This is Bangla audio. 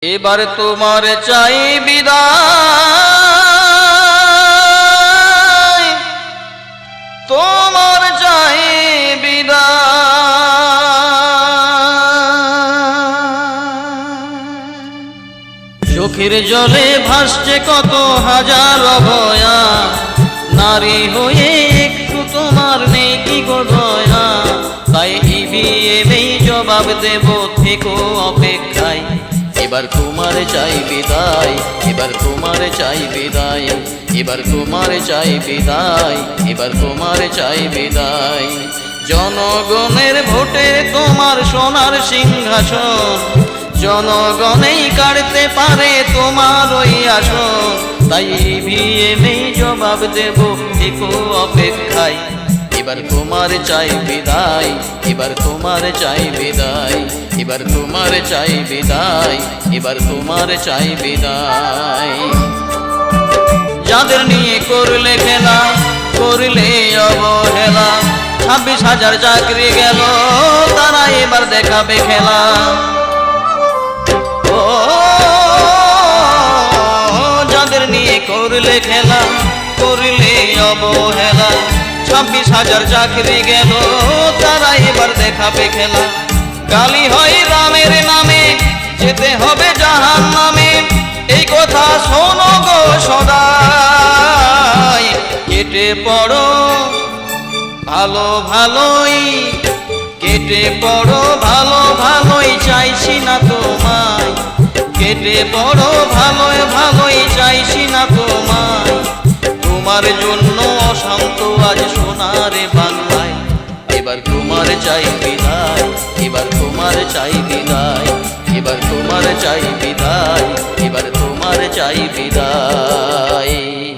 এবার তোমার চাই বিদায়, তোমার চাই বিদায়। চোখের জলে ভাসছে কত হাজার অভয়া, নারী হয়ে একটু তোমার নেই কি গো দয়া। তাই ইভিএমেই জবাব দেব, থেকো অপেক্ষায়। এবার তোমার চাই বিদায়, এবার তোমার চাই বিদায়, এবার তোমার চাই বিদায়, এবার তোমার চাই বিদায়। জনগণের ভোটে তোমার সোনার সিংহাসন, জনগণেই কাটতে পারে তোমার ওই আসন। তাই ইভিএমেই জবাব দেব, থেকো অপেক্ষায়। এবার তোমার চাই বিদায়, এবার তোমার চাই বিদায়, এবার তোমার চাই বিদায়, এবার তোমার চাই বিদায়। যাদের নিয়ে করলে খেলা, করলে অবহেলা, 26,000 চাকরি গেল, তারা এবার দেখাবে খেলা। ও যাদের নিয়ে করলে খেলা, করলে অবহেলা, 26,000 চাকরি গেল, তারা এবার দেখাবে খেলা। গালি হয় রামের নামে, যেতে হবে জাহান্নামে, এই কথা শোনো গো সদাই। কেটে পড়ো ভালো ভালোই, কেটে পড়ো ভালো ভালোই, চাইছি না তোমায়। কেটে পড়ো ভালো ভালোই, চাইছি না তোমায়। তোমার জন্য অশান্ত আজ সোনারে বাংলায়। এবার তোমার চাই বিদায়, এবার তোমার চাই বিদায়, এবার তোমার চাই বিদায়, এবার তোমার চাই বিদায়।